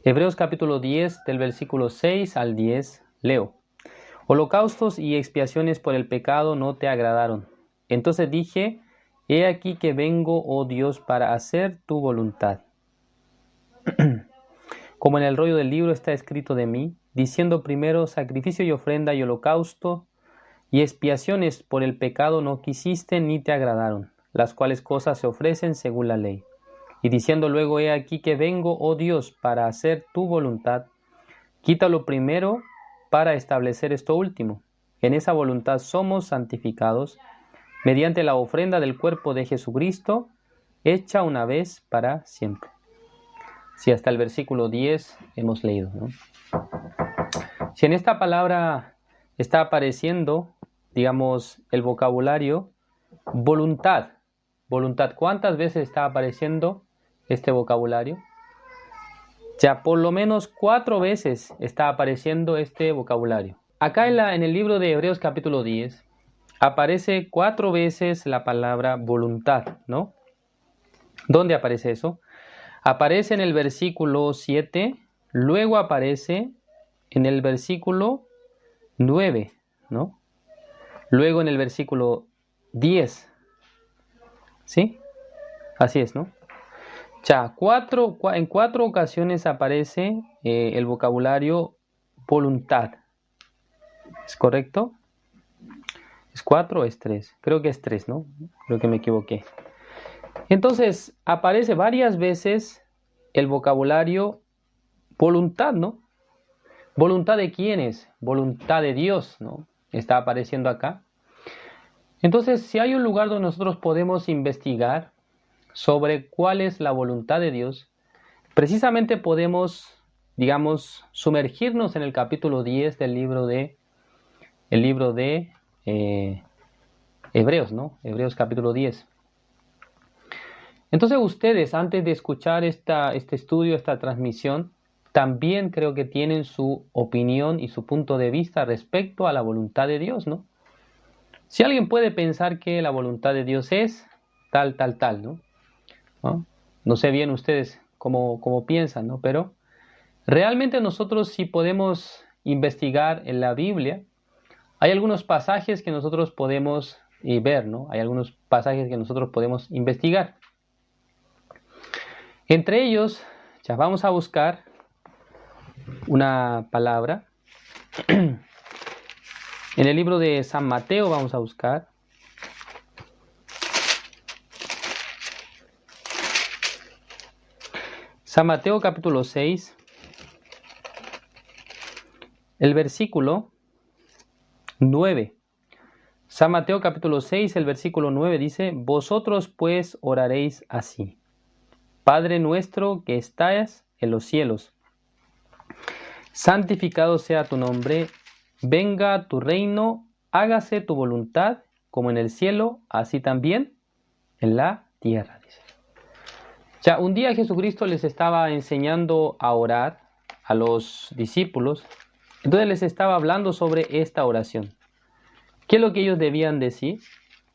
Hebreos capítulo 10, del versículo 6 al 10, leo. Holocaustos y expiaciones por el pecado no te agradaron. Entonces dije, he aquí que vengo, oh Dios, para hacer tu voluntad. Como en el rollo del libro está escrito de mí, diciendo primero sacrificio y ofrenda y holocausto y expiaciones por el pecado no quisiste ni te agradaron, las cuales cosas se ofrecen según la ley. Y diciendo luego, he aquí que vengo, oh Dios, para hacer tu voluntad, quítalo primero para establecer esto último. En esa voluntad somos santificados mediante la ofrenda del cuerpo de Jesucristo, hecha una vez para siempre. Si hasta el versículo 10 hemos leído, ¿no? Si en esta palabra está apareciendo, digamos, el vocabulario voluntad, ¿cuántas veces está apareciendo este vocabulario? Ya por lo menos 4 veces está apareciendo este vocabulario. Acá en el libro de Hebreos capítulo 10 aparece 4 veces la palabra voluntad, ¿no? ¿Dónde aparece eso? Aparece en el versículo 7, luego aparece en el versículo 9, ¿no? Luego en el versículo 10, ¿sí? Así es, ¿no? Ya, en 4 ocasiones aparece el vocabulario voluntad. ¿Es correcto? ¿Es 4 o es 3? Creo que es 3, ¿no? Creo que me equivoqué. Entonces, aparece varias veces el vocabulario voluntad, ¿no? ¿Voluntad de quién es? Voluntad de Dios, ¿no? Está apareciendo acá. Entonces, si hay un lugar donde nosotros podemos investigar sobre cuál es la voluntad de Dios, precisamente podemos, digamos, sumergirnos en el capítulo 10 del libro de Hebreos, ¿no? Hebreos capítulo 10. Entonces ustedes, antes de escuchar este estudio, esta transmisión, también creo que tienen su opinión y su punto de vista respecto a la voluntad de Dios, ¿no? Si alguien puede pensar que la voluntad de Dios es tal, ¿no? No sé bien ustedes cómo piensan, ¿no? Pero realmente nosotros sí podemos investigar en la Biblia. Hay algunos pasajes que nosotros podemos ver, ¿no? Hay algunos pasajes que nosotros podemos investigar. Entre ellos, ya vamos a buscar una palabra. En el libro de San Mateo vamos a buscar. San Mateo capítulo 6, el versículo 9. San Mateo capítulo 6, el versículo 9 dice, vosotros pues oraréis así. Padre nuestro que estás en los cielos, santificado sea tu nombre, venga tu reino, hágase tu voluntad, como en el cielo, así también en la tierra. Dice. Ya un día Jesucristo les estaba enseñando a orar a los discípulos, entonces les estaba hablando sobre esta oración. ¿Qué es lo que ellos debían decir?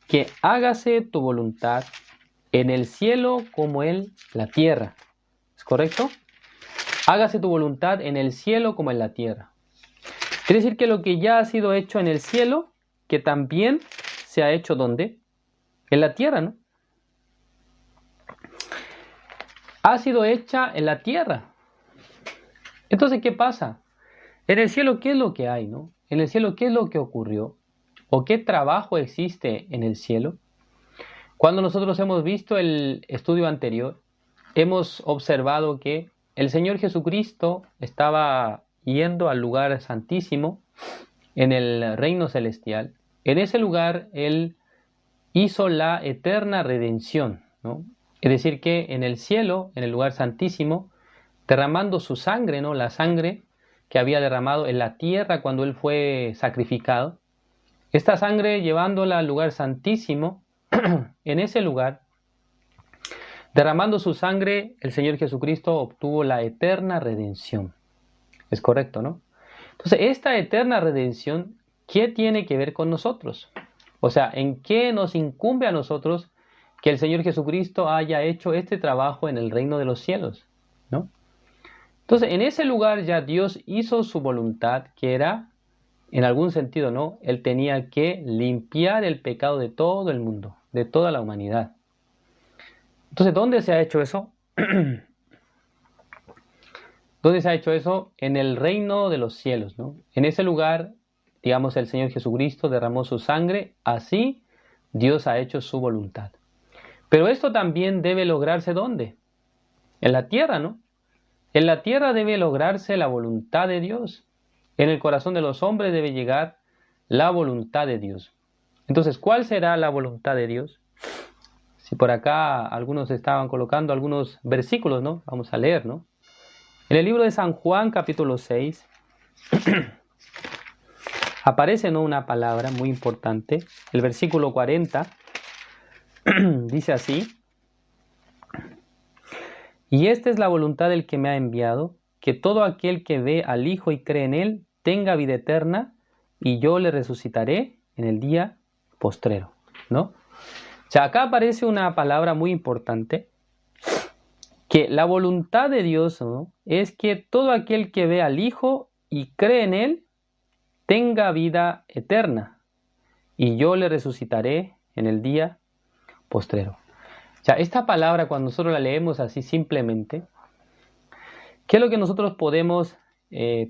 Que hágase tu voluntad en el cielo como en la tierra. ¿Es correcto? Hágase tu voluntad en el cielo como en la tierra. Quiere decir que lo que ya ha sido hecho en el cielo, que también se ha hecho ¿dónde? En la tierra, ¿no? Ha sido hecha en la tierra. Entonces, ¿qué pasa? En el cielo, ¿qué es lo que hay, no? En el cielo, ¿qué es lo que ocurrió? ¿O qué trabajo existe en el cielo? Cuando nosotros hemos visto el estudio anterior, hemos observado que el Señor Jesucristo estaba yendo al lugar santísimo en el reino celestial. En ese lugar Él hizo la eterna redención, ¿no? Es decir, que en el cielo, en el lugar santísimo, derramando su sangre, ¿no? La sangre que había derramado en la tierra cuando Él fue sacrificado, esta sangre llevándola al lugar santísimo, en ese lugar, derramando su sangre, el Señor Jesucristo obtuvo la eterna redención. Es correcto, ¿no? Entonces, esta eterna redención, ¿qué tiene que ver con nosotros? O sea, ¿en qué nos incumbe a nosotros que el Señor Jesucristo haya hecho este trabajo en el reino de los cielos? ¿No? Entonces, en ese lugar ya Dios hizo su voluntad, que era, en algún sentido, ¿no? Él tenía que limpiar el pecado de todo el mundo, de toda la humanidad. Entonces, ¿dónde se ha hecho eso? ¿Dónde se ha hecho eso? En el reino de los cielos, ¿no? En ese lugar, digamos, el Señor Jesucristo derramó su sangre, así Dios ha hecho su voluntad. Pero esto también debe lograrse ¿dónde? En la tierra, ¿no? En la tierra debe lograrse la voluntad de Dios. En el corazón de los hombres debe llegar la voluntad de Dios. Entonces, ¿cuál será la voluntad de Dios? Si por acá algunos estaban colocando algunos versículos, ¿no? Vamos a leer, ¿no? En el libro de San Juan, capítulo 6, aparece, ¿no?, una palabra muy importante. El versículo 40 dice así: y esta es la voluntad del que me ha enviado, que todo aquel que ve al Hijo y cree en Él tenga vida eterna, y yo le resucitaré en el día postrero, ¿no? O sea, acá aparece una palabra muy importante, que la voluntad de Dios, ¿no?, es que todo aquel que ve al Hijo y cree en Él tenga vida eterna, y yo le resucitaré en el día postrero. O sea, esta palabra, cuando nosotros la leemos así simplemente, ¿qué es lo que nosotros podemos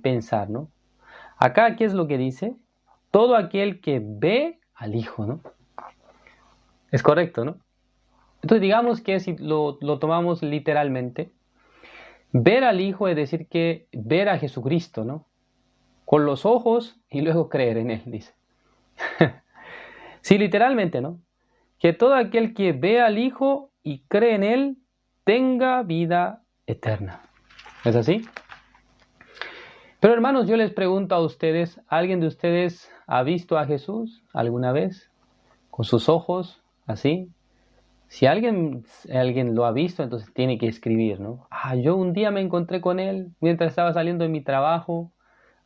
pensar, ¿no? Acá, ¿qué es lo que dice? Todo aquel que ve al Hijo, ¿no? Es correcto, ¿no? Entonces, digamos que si lo tomamos literalmente, ver al Hijo es decir que ver a Jesucristo, ¿no? Con los ojos y luego creer en Él, dice. Sí, literalmente, ¿no? Que todo aquel que ve al Hijo y cree en Él tenga vida eterna. ¿Es así? Pero hermanos, yo les pregunto a ustedes, ¿alguien de ustedes ha visto a Jesús alguna vez? Con sus ojos, así. Si alguien lo ha visto, entonces tiene que escribir, ¿no? Yo un día me encontré con Él mientras estaba saliendo de mi trabajo,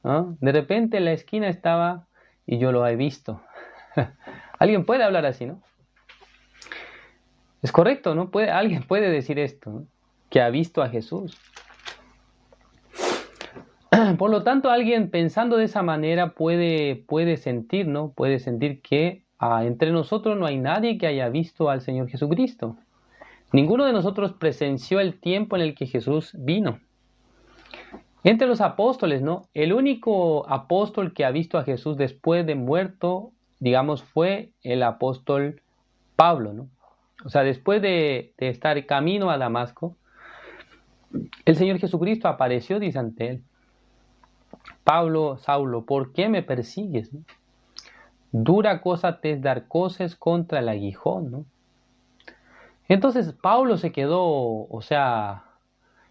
¿no? De repente en la esquina estaba y yo lo he visto. Alguien puede hablar así, ¿no? Es correcto, ¿no? Alguien puede decir esto, ¿no?, que ha visto a Jesús. Por lo tanto, alguien pensando de esa manera puede sentir, ¿no? Puede sentir que entre nosotros no hay nadie que haya visto al Señor Jesucristo. Ninguno de nosotros presenció el tiempo en el que Jesús vino. Entre los apóstoles, ¿no?, el único apóstol que ha visto a Jesús después de muerto, digamos, fue el apóstol Pablo, ¿no? O sea, después de estar camino a Damasco, el Señor Jesucristo apareció, dice ante él: Pablo, Saulo, ¿por qué me persigues, no? Dura cosa te es dar coces contra el aguijón, ¿no? Entonces Pablo se quedó, o sea,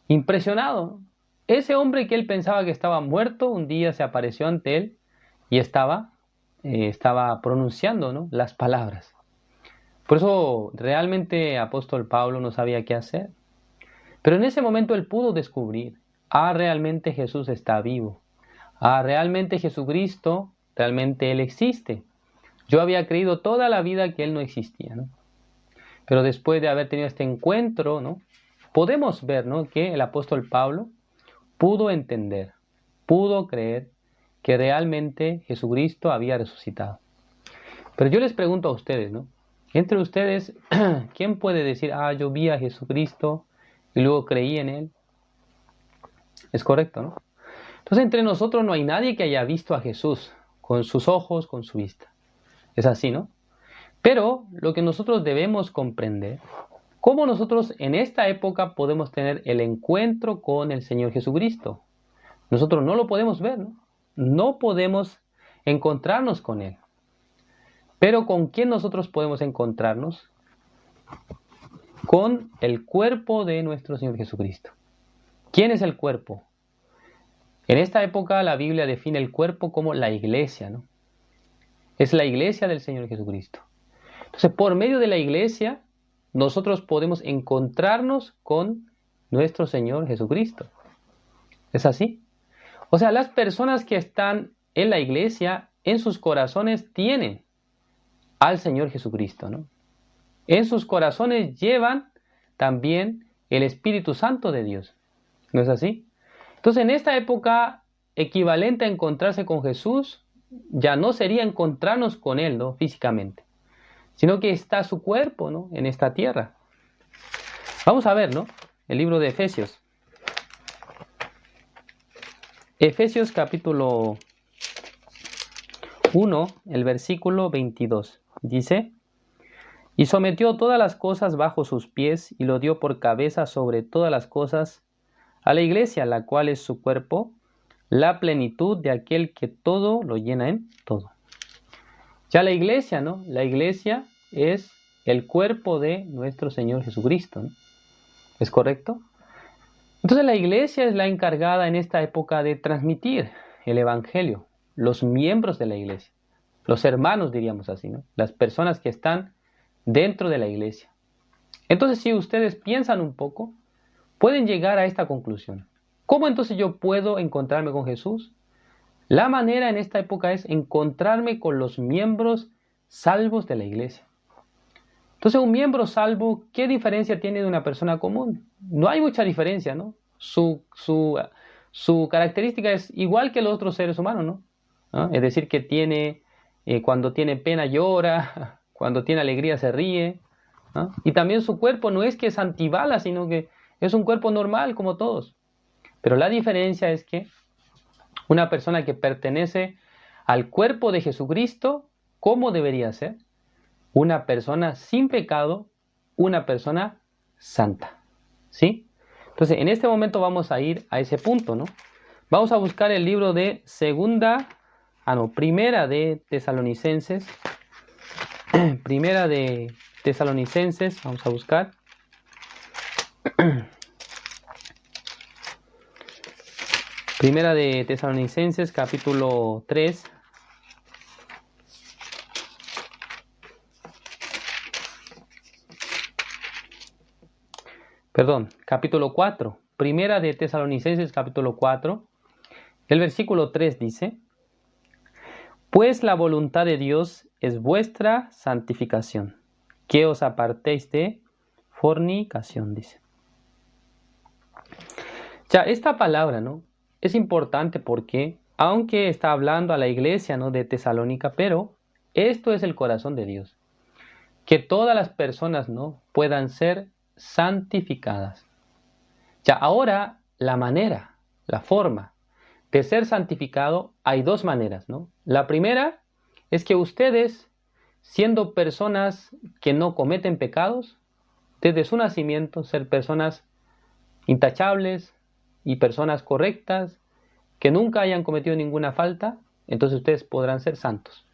impresionado, ¿no? Ese hombre que él pensaba que estaba muerto, un día se apareció ante él y estaba pronunciando, ¿no?, las palabras. Por eso realmente apóstol Pablo no sabía qué hacer. Pero en ese momento él pudo descubrir: realmente Jesús está vivo. Realmente Jesucristo, realmente Él existe. Yo había creído toda la vida que Él no existía, ¿no? Pero después de haber tenido este encuentro, ¿no?, podemos ver, ¿no?, que el apóstol Pablo pudo entender, pudo creer que realmente Jesucristo había resucitado. Pero yo les pregunto a ustedes, ¿no?, entre ustedes, ¿quién puede decir: yo vi a Jesucristo y luego creí en Él? Es correcto, ¿no? Entonces, entre nosotros no hay nadie que haya visto a Jesús con sus ojos, con su vista. Es así, ¿no? Pero lo que nosotros debemos comprender, cómo nosotros en esta época podemos tener el encuentro con el Señor Jesucristo. Nosotros no lo podemos ver, ¿no? No podemos encontrarnos con Él. Pero ¿con quién nosotros podemos encontrarnos? Con el cuerpo de nuestro Señor Jesucristo. ¿Quién es el cuerpo? En esta época la Biblia define el cuerpo como la iglesia, ¿no? Es la iglesia del Señor Jesucristo. Entonces, por medio de la iglesia, nosotros podemos encontrarnos con nuestro Señor Jesucristo. ¿Es así? O sea, las personas que están en la iglesia, en sus corazones tienen al Señor Jesucristo, ¿no? En sus corazones llevan también el Espíritu Santo de Dios. ¿No es así? Entonces, en esta época, equivalente a encontrarse con Jesús, ya no sería encontrarnos con Él, ¿no? Físicamente, sino que está su cuerpo, ¿no? En esta tierra. Vamos a ver, ¿no? El libro de Efesios. Efesios capítulo 1, el versículo 22. Dice: y sometió todas las cosas bajo sus pies y lo dio por cabeza sobre todas las cosas a la iglesia, la cual es su cuerpo, la plenitud de aquel que todo lo llena en todo. Ya la iglesia, ¿no? La iglesia es el cuerpo de nuestro Señor Jesucristo, ¿no? ¿Es correcto? Entonces la iglesia es la encargada en esta época de transmitir el evangelio, los miembros de la iglesia, los hermanos, diríamos así, ¿no? Las personas que están dentro de la iglesia. Entonces, si ustedes piensan un poco, pueden llegar a esta conclusión. ¿Cómo entonces yo puedo encontrarme con Jesús? La manera en esta época es encontrarme con los miembros salvos de la iglesia. Entonces, un miembro salvo, ¿qué diferencia tiene de una persona común? No hay mucha diferencia, ¿no? Su característica es igual que los otros seres humanos, ¿no? ¿No? Es decir, que tiene, cuando tiene pena llora, cuando tiene alegría se ríe, ¿no? Y también su cuerpo no es que es antibala, sino que es un cuerpo normal como todos. Pero la diferencia es que una persona que pertenece al cuerpo de Jesucristo, ¿cómo debería ser? Una persona sin pecado, una persona santa, ¿sí? Entonces, en este momento vamos a ir a ese punto, ¿no? Vamos a buscar el libro de Primera de Tesalonicenses. Primera de Tesalonicenses, vamos a buscar. Primera de Tesalonicenses, capítulo 3. Perdón, capítulo 4. Primera de Tesalonicenses, capítulo 4. El versículo 3 dice: pues la voluntad de Dios es vuestra santificación, que os apartéis de fornicación, dice. Ya, esta palabra, ¿no? Es importante porque, aunque está hablando a la iglesia, ¿no? De Tesalónica, pero esto es el corazón de Dios. Que todas las personas, ¿no? Puedan ser santificadas. Ya, ahora la manera, la forma de ser santificado, hay dos maneras, ¿no? La primera es que ustedes, siendo personas que no cometen pecados, desde su nacimiento, ser personas intachables y personas correctas, que nunca hayan cometido ninguna falta, entonces ustedes podrán ser santos.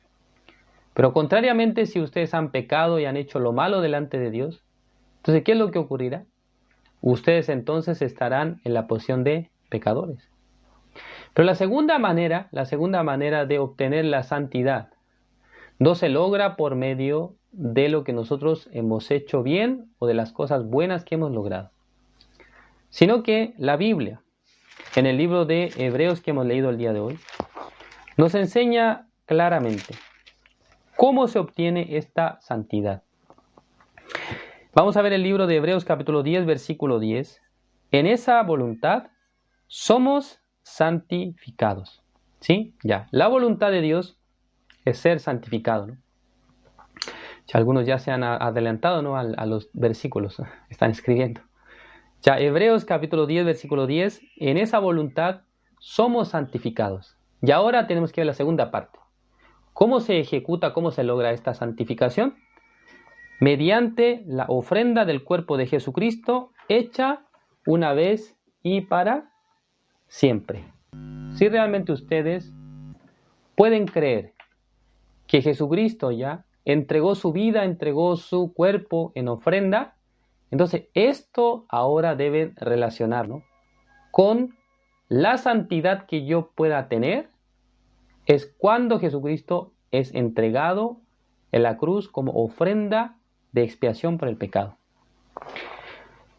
Pero contrariamente, si ustedes han pecado y han hecho lo malo delante de Dios, entonces, ¿qué es lo que ocurrirá? Ustedes entonces estarán en la posición de pecadores. Pero la segunda manera de obtener la santidad no se logra por medio de lo que nosotros hemos hecho bien o de las cosas buenas que hemos logrado, sino que la Biblia, en el libro de Hebreos que hemos leído el día de hoy, nos enseña claramente cómo se obtiene esta santidad. Vamos a ver el libro de Hebreos capítulo 10, versículo 10. En esa voluntad somos santificados. ¿Sí? Ya. La voluntad de Dios es ser santificado, ¿no? Ya algunos ya se han adelantado, ¿no? a los versículos. Están escribiendo. Ya, Hebreos capítulo 10, versículo 10. En esa voluntad somos santificados. Y ahora tenemos que ver la segunda parte. ¿Cómo se ejecuta, cómo se logra esta santificación? Mediante la ofrenda del cuerpo de Jesucristo, hecha una vez y para siempre. Si realmente ustedes pueden creer que Jesucristo ya entregó su vida, entregó su cuerpo en ofrenda, entonces esto ahora debe relacionarlo con la santidad que yo pueda tener, es cuando Jesucristo es entregado en la cruz como ofrenda de expiación por el pecado.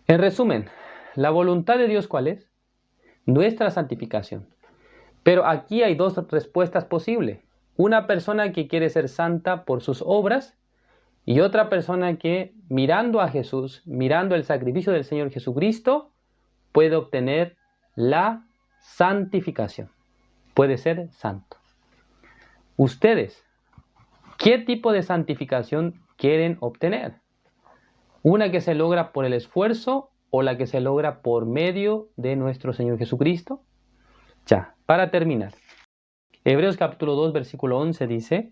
En resumen, la voluntad de Dios, ¿cuál es? Nuestra santificación. Pero aquí hay dos respuestas posibles. Una persona que quiere ser santa por sus obras y otra persona que, mirando a Jesús, mirando el sacrificio del Señor Jesucristo, puede obtener la santificación. Puede ser santo. Ustedes, ¿qué tipo de santificación quieren obtener? ¿Una que se logra por el esfuerzo o la que se logra por medio de nuestro Señor Jesucristo? Ya, para terminar. Hebreos capítulo 2, versículo 11 dice: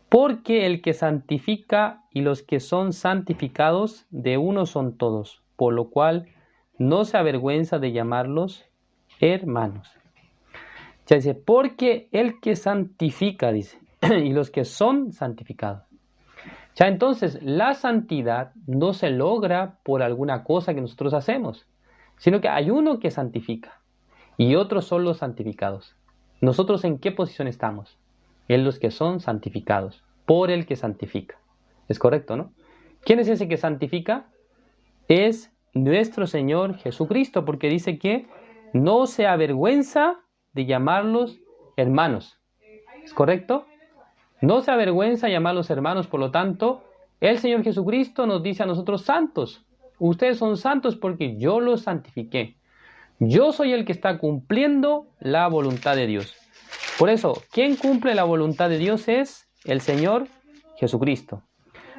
porque el que santifica y los que son santificados de uno son todos, por lo cual no se avergüenza de llamarlos hermanos. Ya dice, porque el que santifica, dice, y los que son santificados. Ya entonces, la santidad no se logra por alguna cosa que nosotros hacemos, sino que hay uno que santifica y otros son los santificados. ¿Nosotros en qué posición estamos? En los que son santificados, por el que santifica. Es correcto, ¿no? ¿Quién es ese que santifica? Es nuestro Señor Jesucristo, porque dice que no se avergüenza de llamarlos hermanos. ¿Es correcto? No se avergüenza de llamarlos hermanos, por lo tanto, el Señor Jesucristo nos dice a nosotros santos. Ustedes son santos porque yo los santifiqué. Yo soy el que está cumpliendo la voluntad de Dios. Por eso, quien cumple la voluntad de Dios es el Señor Jesucristo.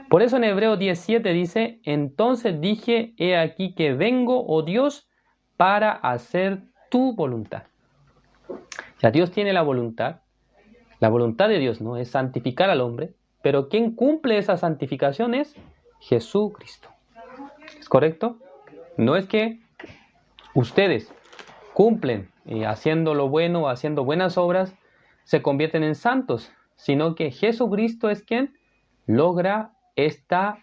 Por eso en Hebreos 17 dice: entonces dije, he aquí que vengo, oh Dios, para hacer tu voluntad. Ya Dios tiene la voluntad de Dios, ¿no? Es santificar al hombre, pero quien cumple esa santificación es Jesucristo. ¿Es correcto? No es que ustedes cumplen haciendo lo bueno o haciendo buenas obras, se convierten en santos, sino que Jesucristo es quien logra esta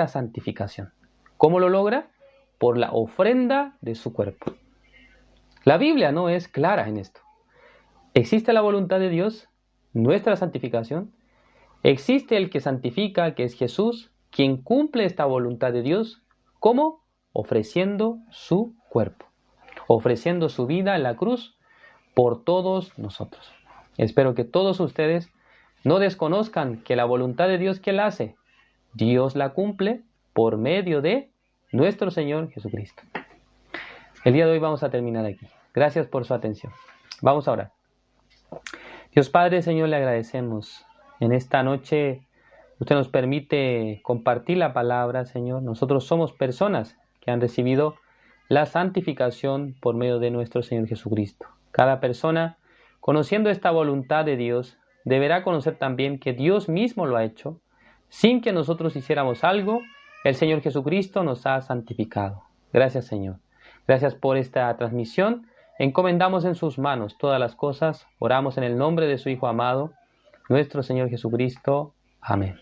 santificación. ¿Cómo lo logra? Por la ofrenda de su cuerpo. La Biblia no es clara en esto. Existe la voluntad de Dios, nuestra santificación. Existe el que santifica, que es Jesús, quien cumple esta voluntad de Dios. ¿Cómo? Ofreciendo su cuerpo, ofreciendo su vida en la cruz por todos nosotros. Espero que todos ustedes no desconozcan que la voluntad de Dios, ¿quién la hace? Dios la cumple por medio de nuestro Señor Jesucristo. El día de hoy vamos a terminar aquí. Gracias por su atención. Vamos a orar. Dios Padre, Señor, le agradecemos. En esta noche usted nos permite compartir la palabra, Señor. Nosotros somos personas que han recibido la santificación por medio de nuestro Señor Jesucristo. Cada persona, conociendo esta voluntad de Dios, deberá conocer también que Dios mismo lo ha hecho. Sin que nosotros hiciéramos algo, el Señor Jesucristo nos ha santificado. Gracias, Señor. Gracias por esta transmisión. Encomendamos en sus manos todas las cosas. Oramos en el nombre de su Hijo amado, nuestro Señor Jesucristo. Amén.